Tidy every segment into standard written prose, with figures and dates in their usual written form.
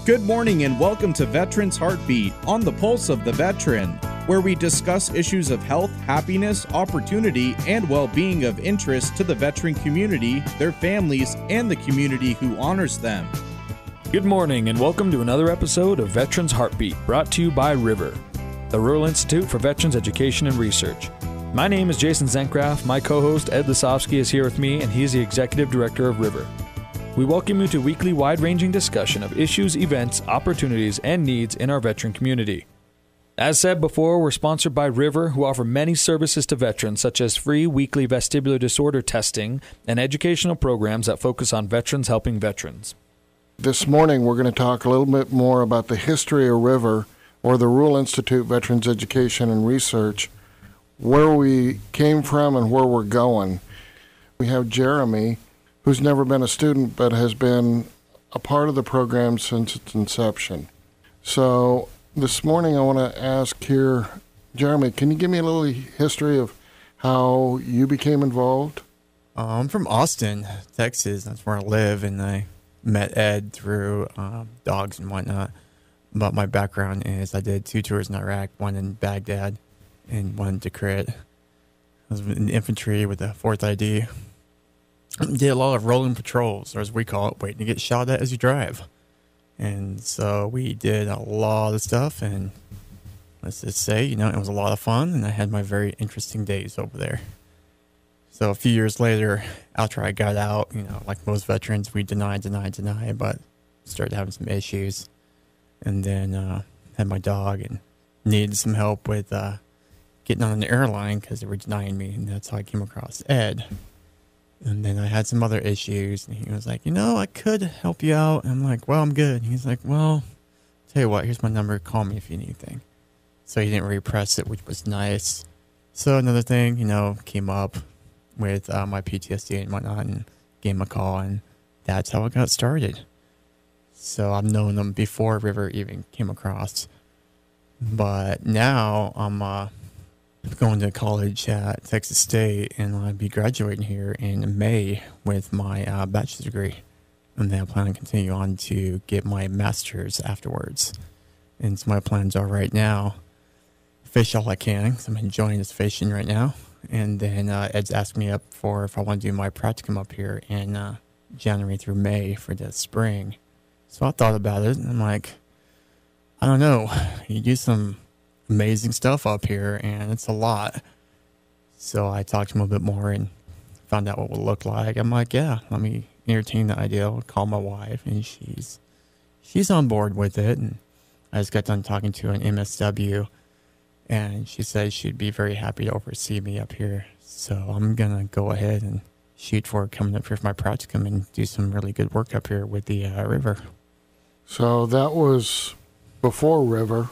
Good morning and welcome to Veterans Heartbeat on the Pulse of the Veteran, where we discuss issues of health, happiness, opportunity, and well-being of interest to the veteran community, their families, and the community who honors them. Good morning and welcome to another episode of Veterans Heartbeat, brought to you by River, the Rural Institute for Veterans Education and Research. My name is Jason Zencraft. My co-host Ed Lisowski is here with me, and he is the Executive Director of River. We welcome you to weekly wide-ranging discussion of issues, events, opportunities, and needs in our veteran community. As said before, we're sponsored by River, who offer many services to veterans, such as free weekly vestibular disorder testing and educational programs that focus on veterans helping veterans. This morning, we're going to talk a little bit more about the history of River, or the Rural Institute Veterans Education and Research, where we came from and where we're going. We have Jeremy, who's never been a student but has been a part of the program since its inception. So this morning I want to ask here, Jeremy, can you give me a little history of how you became involved? I'm from Austin, Texas. That's where I live, and I met Ed through dogs and whatnot. But my background is I did 2 tours in Iraq, one in Baghdad and one in Tikrit. I was in the infantry with the 4th ID. Did a lot of rolling patrols, or as we call it, waiting to get shot at as you drive. And so we did a lot of stuff, and let's just say, it was a lot of fun, and I had my very interesting days over there. So a few years later, after I got out, like most veterans, we deny, but started having some issues. And then had my dog and needed some help with getting on an airline because they were denying me, and that's how I came across Ed. And then I had some other issues, and he was like, I could help you out. And I'm like, well, I'm good. And he's like, well, tell you what, here's my number. Call me if you need anything. So he didn't really press it, which was nice. So another thing, came up with my PTSD and whatnot, and gave him a call, and that's how it got started. So I've known them before River even came across. But now I'm going to college at Texas State, and I'll be graduating here in May with my bachelor's degree. And then I plan to continue on to get my master's afterwards. And so my plans are right now, fish all I can, because I'm enjoying this fishing right now. And then Ed's asked me up for if I want to do my practicum up here in January through May for the spring. So I thought about it, and I'm like, I don't know, you do some amazing stuff up here, and it's a lot. So I talked to him a bit more and found out what it would look like. I'm like, yeah, let me entertain the idea. I'll call my wife, and she's on board with it. And I just got done talking to an MSW, and she said she'd be very happy to oversee me up here. So I'm going to go ahead and shoot for coming up here for my practicum and do some really good work up here with the River. So that was before River.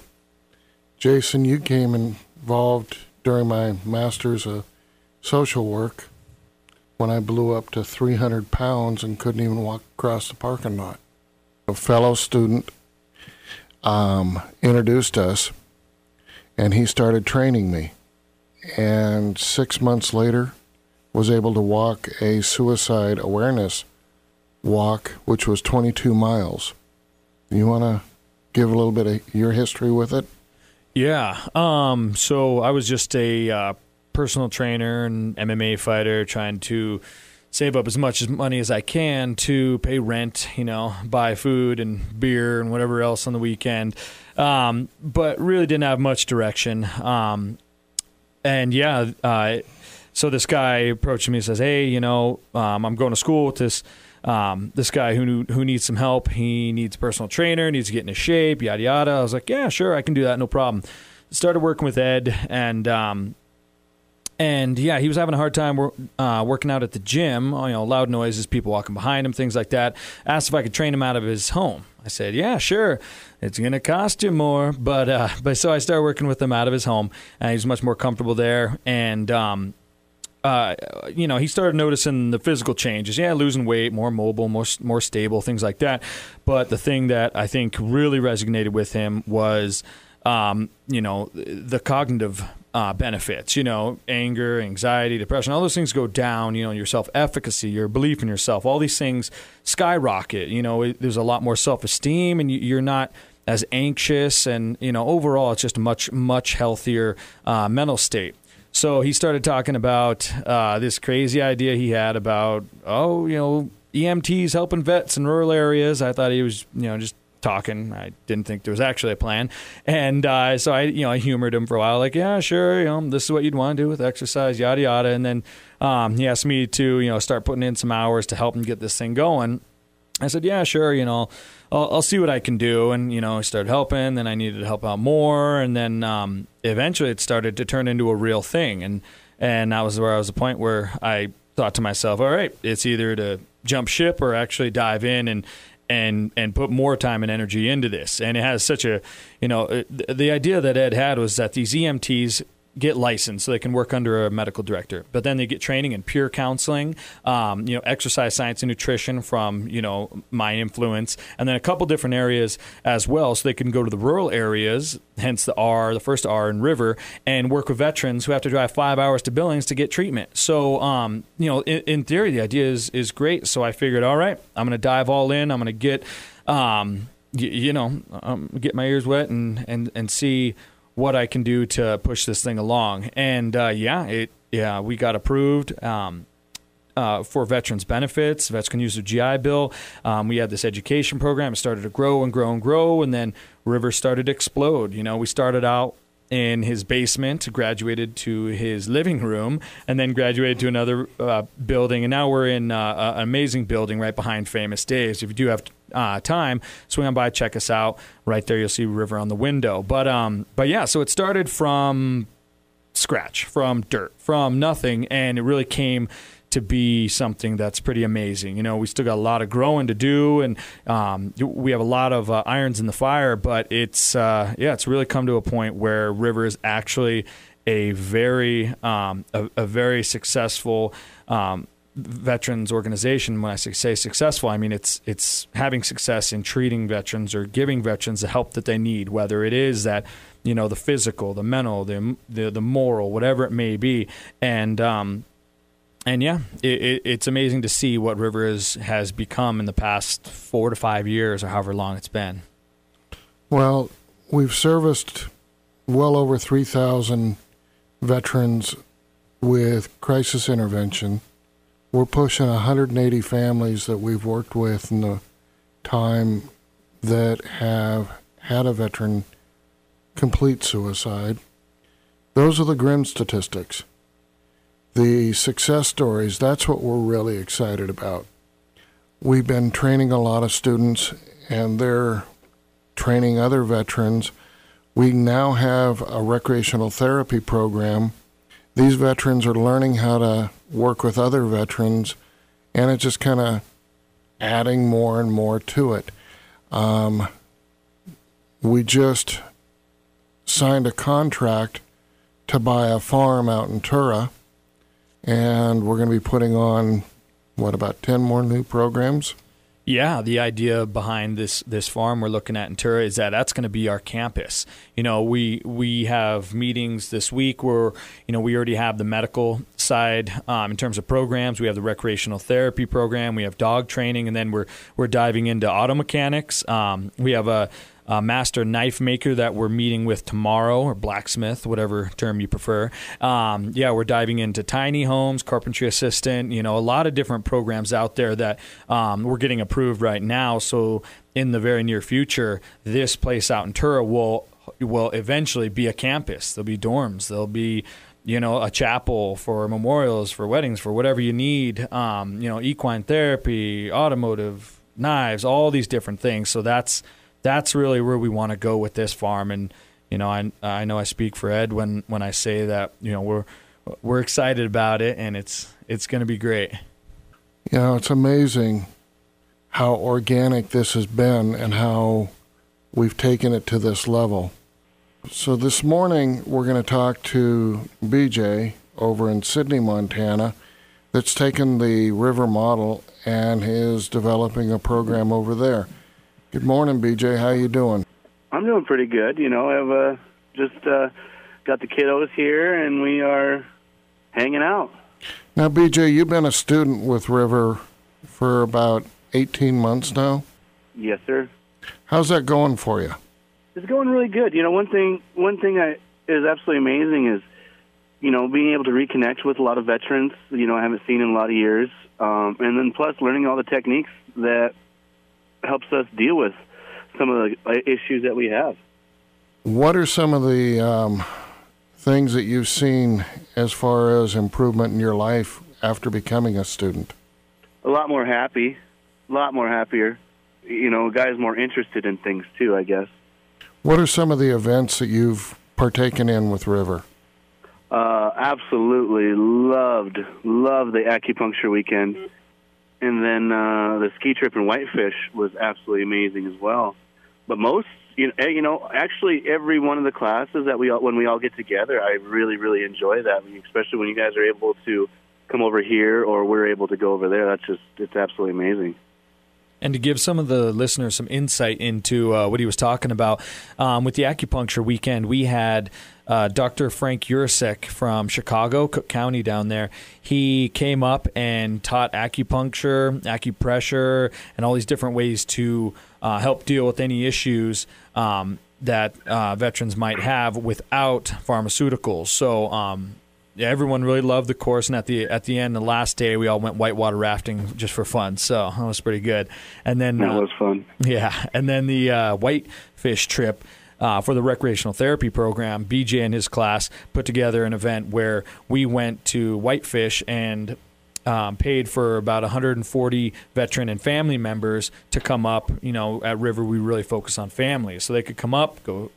Jason, you came involved during my master's of social work when I blew up to 300 pounds and couldn't even walk across the parking lot. A fellow student introduced us, and he started training me. And 6 months later, was able to walk a suicide awareness walk, which was 22 miles. You want to give a little bit of your history with it? Yeah. So I was just a personal trainer and MMA fighter trying to save up as much money as I can to pay rent, buy food and beer and whatever else on the weekend. But really didn't have much direction. So this guy approached me and says, hey, I'm going to school with this guy who needs some help. He needs a personal trainer, needs to get into shape, yada, yada. I was like, yeah, sure, I can do that, no problem. Started working with Ed, and he was having a hard time working out at the gym. Loud noises, people walking behind him, things like that. Asked if I could train him out of his home. I said, yeah, sure. It's going to cost you more. But so I started working with him out of his home, and he's much more comfortable there. And he started noticing the physical changes. Yeah, losing weight, more mobile, more stable, things like that. But the thing that I think really resonated with him was, the cognitive benefits, anger, anxiety, depression, all those things go down, your self-efficacy, your belief in yourself, all these things skyrocket. There's a lot more self-esteem, and you're not as anxious, and, overall it's just a much, much healthier mental state. So he started talking about this crazy idea he had about, EMTs helping vets in rural areas. I thought he was, just talking. I didn't think there was actually a plan. And so I humored him for a while, like, yeah, sure, this is what you'd want to do with exercise, yada, yada. And then he asked me to, start putting in some hours to help him get this thing going. I said, yeah, sure, I'll see what I can do. And, I started helping. Then I needed to help out more. And then eventually it started to turn into a real thing. And that was where I was at the point where I thought to myself, all right, it's either to jump ship or actually dive in and put more time and energy into this. And it has such a, the idea that Ed had was that these EMTs get licensed so they can work under a medical director, but then they get training in peer counseling, exercise science and nutrition from, my influence, and then a couple different areas as well. So they can go to the rural areas, hence the first R in River, and work with veterans who have to drive 5 hours to Billings to get treatment. So, in theory, the idea is great. So I figured, all right, I'm going to dive all in. I'm going to get, get my ears wet and see what I can do to push this thing along. And we got approved for veterans benefits. Vets can use their GI Bill. We had this education program. It started to grow and grow and grow, and then River started to explode. We started out in his basement, graduated to his living room, and then graduated to another building. And now we're in an amazing building right behind Famous Dave's. If you do have time, swing on by, check us out. Right there, you'll see River on the window. But yeah, so it started from scratch, from dirt, from nothing, and it really came to be something that's pretty amazing. We still got a lot of growing to do, and we have a lot of irons in the fire, but it's really come to a point where River is actually a very successful veterans organization. When I say successful, I mean it's having success in treating veterans or giving veterans the help that they need, whether it is that the physical, the mental, the moral, whatever it may be. And yeah, it's amazing to see what River has become in the past 4 to 5 years, or however long it's been. Well, we've serviced well over 3,000 veterans with crisis intervention. We're pushing 180 families that we've worked with in the time that have had a veteran complete suicide. Those are the grim statistics. The success stories, that's what we're really excited about. We've been training a lot of students, and they're training other veterans. We now have a recreational therapy program. These veterans are learning how to work with other veterans, and it's just kind of adding more and more to it. We just signed a contract to buy a farm out in Tura, and we're going to be putting on, about 10 more new programs? Yeah, the idea behind this farm we're looking at in Tura is that's going to be our campus. We have meetings this week where, we already have the medical side in terms of programs. We have the recreational therapy program. We have dog training, and then we're diving into auto mechanics. We have a master knife maker that we're meeting with tomorrow, or blacksmith, whatever term you prefer. We're diving into tiny homes, carpentry assistant, a lot of different programs out there that we're getting approved right now. So in the very near future, this place out in Tura will eventually be a campus. There'll be dorms. There'll be a chapel for memorials, for weddings, for whatever you need, equine therapy, automotive, knives, all these different things. So that's really where we want to go with this farm. And, I know I speak for Ed when I say that, we're excited about it, and it's going to be great. It's amazing how organic this has been and how we've taken it to this level. So this morning, we're going to talk to BJ over in Sidney, Montana, that's taken the River model and is developing a program over there. Good morning, BJ. How you doing? I'm doing pretty good. I've just got the kiddos here, and we are hanging out. Now, BJ, you've been a student with River for about 18 months now. Yes, sir. How's that going for you? It's going really good. One thing is absolutely amazing is, being able to reconnect with a lot of veterans, I haven't seen in a lot of years. And then plus learning all the techniques that helps us deal with some of the issues that we have. What are some of the things that you've seen as far as improvement in your life after becoming a student? A lot more happier. Guys more interested in things too, I guess. What are some of the events that you've partaken in with River? Absolutely loved the acupuncture weekend. And then the ski trip in Whitefish was absolutely amazing as well. But most, actually every one of the classes that when we all get together, I really, really enjoy that, especially when you guys are able to come over here or we're able to go over there. It's absolutely amazing. And to give some of the listeners some insight into what he was talking about, with the acupuncture weekend, we had Dr. Frank Urasek from Chicago, Cook County down there. He came up and taught acupuncture, acupressure, and all these different ways to help deal with any issues that veterans might have without pharmaceuticals. So everyone really loved the course, and at the end, the last day, we all went whitewater rafting just for fun. So that was pretty good. And then that was fun. Yeah, and then the Whitefish trip for the recreational therapy program. BJ and his class put together an event where we went to Whitefish and paid for about 140 veteran and family members to come up. At River, we really focus on families, so they could come up, go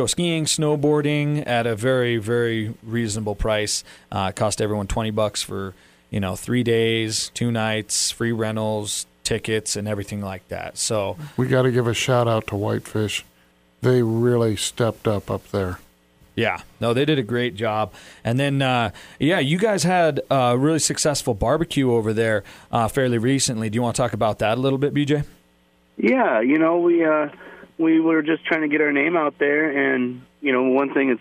skiing, snowboarding at a very, very reasonable price. It cost everyone $20 for 3 days, 2 nights, free rentals, tickets, and everything like that. So we got to give a shout out to Whitefish. They really stepped up there. Yeah, no, they did a great job. And then, you guys had a really successful barbecue over there fairly recently. Do you want to talk about that a little bit, BJ? Yeah, we were just trying to get our name out there, and one thing is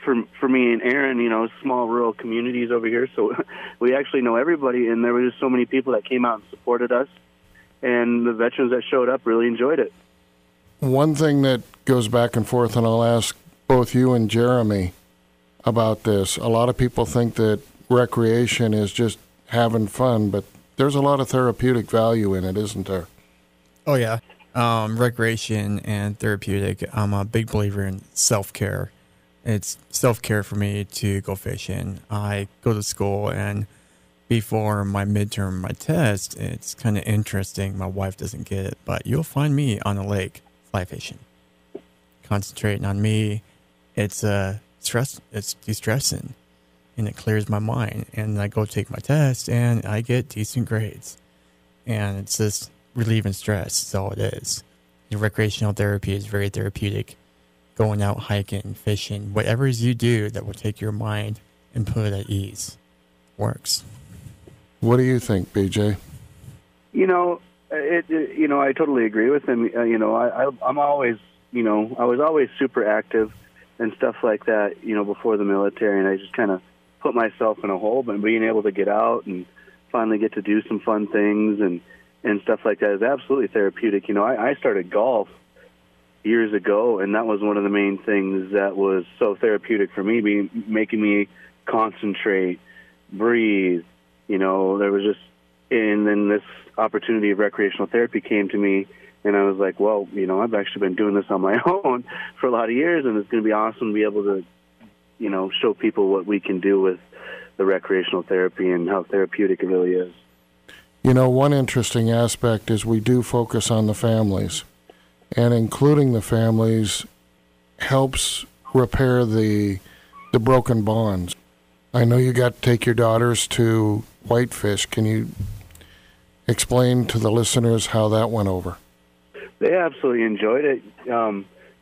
for me and Aaron, small rural communities over here, so we actually know everybody, and there were just so many people that came out and supported us, and the veterans that showed up really enjoyed it. One thing that goes back and forth, and I'll ask both you and Jeremy about this. A lot of people think that recreation is just having fun, but there's a lot of therapeutic value in it, isn't there? Oh, yeah. Recreation and therapeutic. I'm a big believer in self-care. It's self-care for me to go fishing. I go to school, and before my midterm, my test, it's kind of interesting. My wife doesn't get it, but you'll find me on a lake fly fishing, concentrating on me. It's de-stressing, and it clears my mind. And I go take my test, and I get decent grades, and it's just relieving stress. That's all it is. Your recreational therapy is very therapeutic. Going out hiking, fishing, whatever it is you do that will take your mind and put it at ease works. What do you think, BJ? I totally agree with him. I'm always, I was always super active and stuff like that, before the military, and I just kind of put myself in a hole. But being able to get out and finally get to do some fun things and stuff like that is absolutely therapeutic. I started golf years ago, and that was one of the main things that was so therapeutic for me, making me concentrate, breathe. There was just, and then this opportunity of recreational therapy came to me, and I was like, well, I've actually been doing this on my own for a lot of years, and it's going to be awesome to be able to, show people what we can do with the recreational therapy and how therapeutic it really is. One interesting aspect is we do focus on the families, and including the families helps repair the broken bonds. I know you got to take your daughters to Whitefish. Can you explain to the listeners how that went over? They absolutely enjoyed it.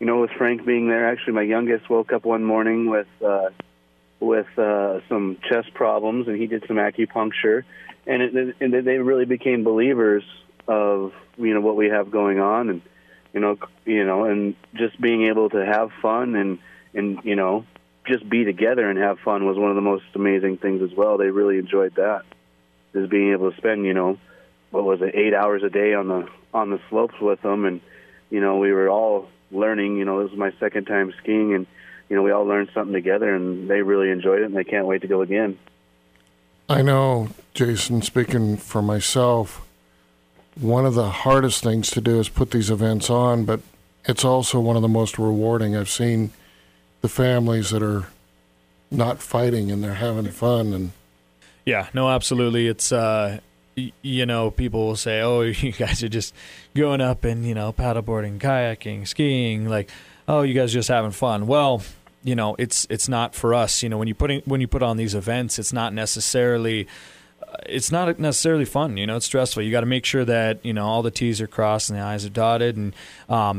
With Frank being there, actually my youngest woke up one morning with some chest problems, and he did some acupuncture, and they really became believers of what we have going on, and and just being able to have fun and just be together and have fun was one of the most amazing things as well. They really enjoyed that, is being able to spend 8 hours a day on the slopes with them, and we were all learning. This was my second time skiing, and we all learned something together, and they really enjoyed it, and they can't wait to go again. I know, Jason, speaking for myself, one of the hardest things to do is put these events on, but it's also one of the most rewarding. I've seen the families that are not fighting and they're having fun. And yeah, no, absolutely. It's people will say, "Oh, you guys are just going up and paddleboarding, kayaking, skiing. Like, oh, you guys are just having fun." Well, it's not for us. When you put on these events, it's not necessarily fun. It's stressful. You got to make sure that all the T's are crossed and the I's are dotted, and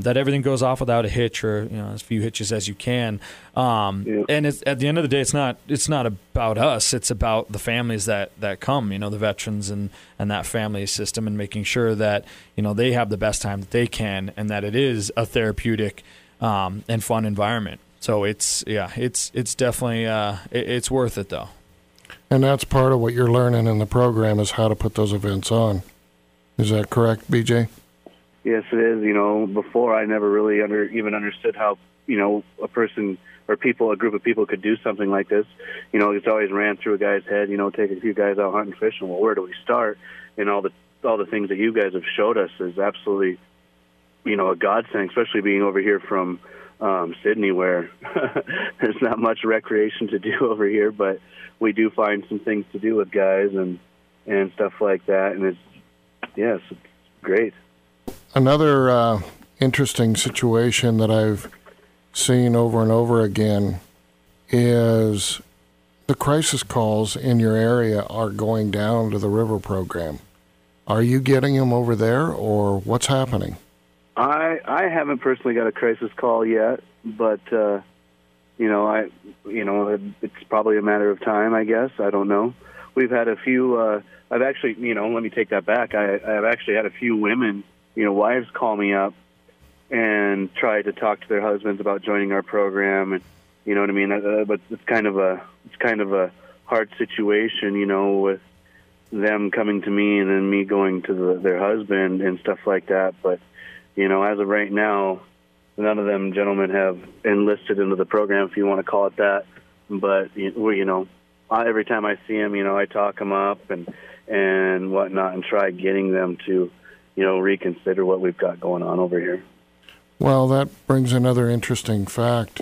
that everything goes off without a hitch, or as few hitches as you can. And at the end of the day, it's not about us. It's about the families that come. The veterans and that family system, and making sure that they have the best time that they can, and that it is a therapeutic and fun environment. So it's definitely it's worth it though. And that's part of what you're learning in the program, is how to put those events on. Is that correct, BJ? Yes, it is. Before I never really even understood how, a person or a group of people could do something like this. It's always ran through a guy's head, take a few guys out hunting, fishing. Well, where do we start? And all the things that you guys have showed us is absolutely, a godsend, especially being over here from Sydney, where there's not much recreation to do over here, but we do find some things to do with guys and stuff like that, and it's great. Another interesting situation that I've seen over and over again is the crisis calls in your area are going down to the river program. Are you getting them over there, or what's happening? I haven't personally got a crisis call yet, but it's probably a matter of time, I guess. I don't know. We've had a few. I've actually, let me take that back. I've actually had a few women, wives, call me up and try to talk to their husbands about joining our program, and you know what I mean. But it's kind of a hard situation, with them coming to me and then me going to their husband and stuff like that. But as of right now, none of them gentlemen have enlisted into the program, if you want to call it that. But every time I see them, I talk them up and whatnot, and try getting them to, reconsider what we've got going on over here. Well, that brings another interesting fact.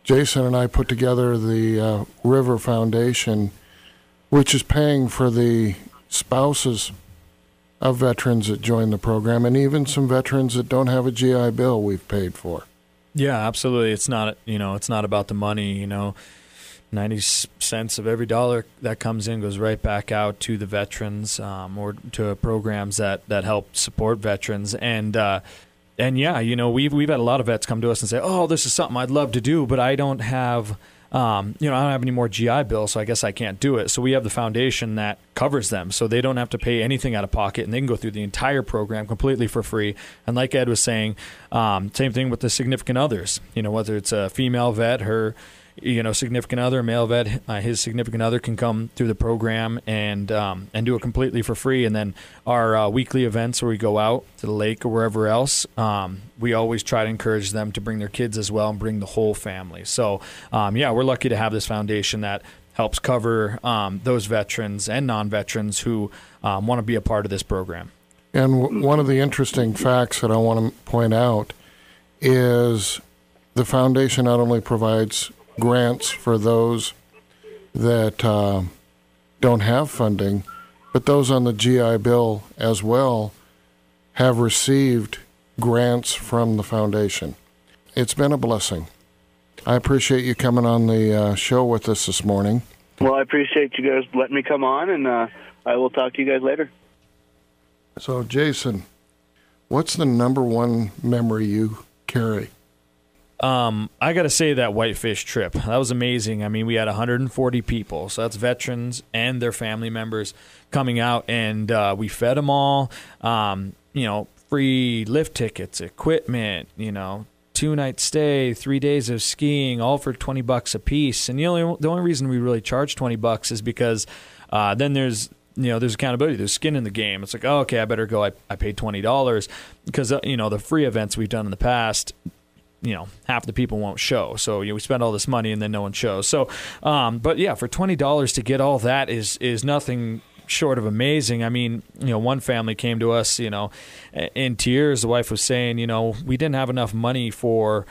Jason and I put together the River Foundation, which is paying for the spouses of veterans that join the program, and even some veterans that don't have a GI Bill we've paid for. Yeah, absolutely. It's not, it's not about the money, 90 cents of every dollar that comes in goes right back out to the veterans, or to programs that help support veterans. And yeah, we've had a lot of vets come to us and say, "Oh, this is something I'd love to do, but I don't have I don't have any more GI Bill, so I guess I can't do it." So we have the foundation that covers them, so they don't have to pay anything out of pocket, and they can go through the entire program completely for free. And like Ed was saying, same thing with the significant others. Whether it's a female vet, her significant other, male vet, his significant other can come through the program and do it completely for free. And then our weekly events where we go out to the lake or wherever else, we always try to encourage them to bring their kids as well and bring the whole family. So, we're lucky to have this foundation that helps cover those veterans and non-veterans who want to be a part of this program. And one of the interesting facts that I want to point out is the foundation not only provides grants for those that don't have funding, but those on the GI Bill as well have received grants from the foundation. It's been a blessing. I appreciate you coming on the show with us this morning. Well, I appreciate you guys letting me come on, and I will talk to you guys later. So, Jason, what's the number one memory you carry? I got to say that Whitefish trip, that was amazing. I mean, we had 140 people, so that's veterans and their family members coming out, and we fed them all, free lift tickets, equipment, 2-night stay, 3 days of skiing, all for $20 a piece. And the only reason we really charge $20 is because then there's accountability. There's skin in the game. It's like, oh, okay, I better go. I paid $20 because the free events we've done in the past, half the people won't show. So we spend all this money and then no one shows. So, but yeah, for $20 to get all that is nothing short of amazing. I mean, one family came to us, in tears. The wife was saying, we didn't have enough money for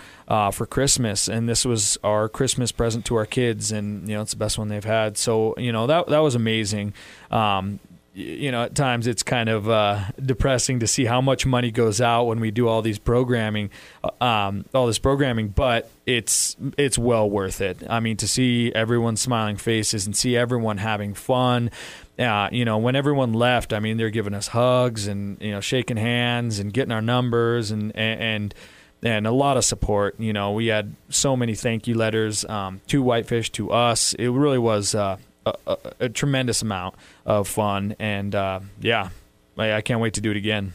Christmas, and this was our Christmas present to our kids, and it's the best one they've had. So that was amazing. At times it's kind of depressing to see how much money goes out when we do all this programming, but it's well worth it. I mean, to see everyone's smiling faces and see everyone having fun. When everyone left, I mean, they're giving us hugs and shaking hands and getting our numbers and a lot of support. We had so many thank you letters to Whitefish, to us. It really was a tremendous amount of fun, and I can't wait to do it again.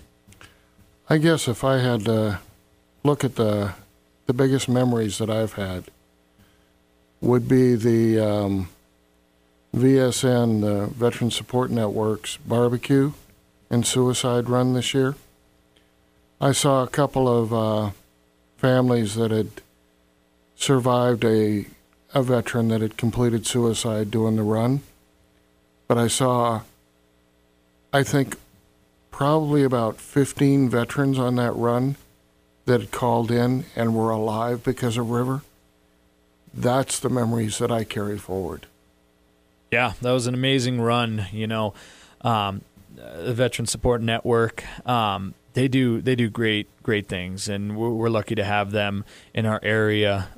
I guess if I had to look at the biggest memories that I've had would be the VSN, the Veteran Support Network's barbecue and suicide run this year. I saw a couple of families that had survived a veteran that had completed suicide doing the run. But I saw, I think, probably about 15 veterans on that run that had called in and were alive because of River. That's the memories that I carry forward. Yeah, that was an amazing run. The Veteran Support Network, they do great things, and we're lucky to have them in our area.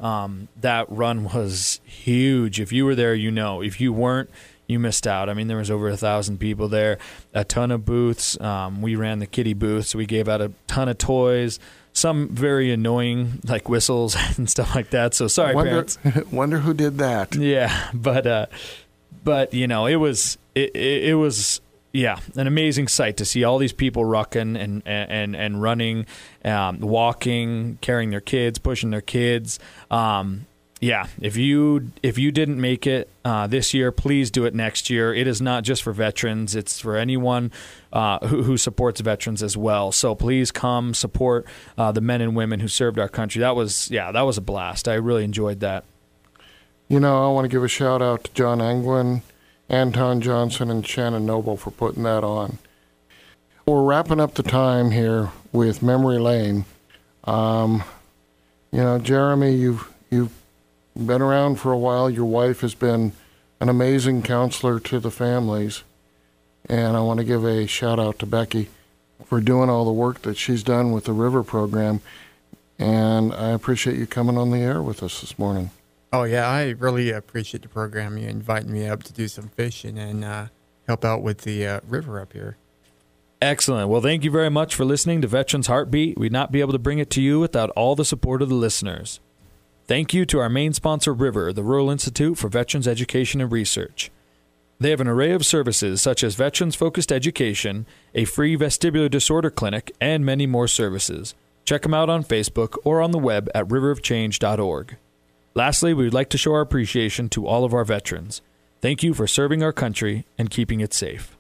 That run was huge. If you were there, If you weren't, you missed out. I mean, there was over 1,000 people there, a ton of booths. We ran the kiddie booths. We gave out a ton of toys, some very annoying, like whistles and stuff like that. So sorry, parents. Wonder who did that. Yeah, but it was an amazing sight to see all these people rucking and running, walking, carrying their kids, pushing their kids. If you didn't make it this year, please do it next year. It is not just for veterans; it's for anyone who supports veterans as well. So please come support the men and women who served our country. That was a blast. I really enjoyed that. I want to give a shout out to John Angwin, Anton Johnson, and Shannon Noble for putting that on. We're wrapping up the time here with Memory Lane. Jeremy, you've been around for a while. Your wife has been an amazing counselor to the families. And I want to give a shout out to Becky for doing all the work that she's done with the River program. And I appreciate you coming on the air with us this morning. Oh, yeah, I really appreciate the program. You inviting me up to do some fishing and help out with the river up here. Excellent. Well, thank you very much for listening to Veterans Heartbeat. We'd not be able to bring it to you without all the support of the listeners. Thank you to our main sponsor, River, the Rural Institute for Veterans Education and Research. They have an array of services such as veterans-focused education, a free vestibular disorder clinic, and many more services. Check them out on Facebook or on the web at riverofchange.org. Lastly, we would like to show our appreciation to all of our veterans. Thank you for serving our country and keeping it safe.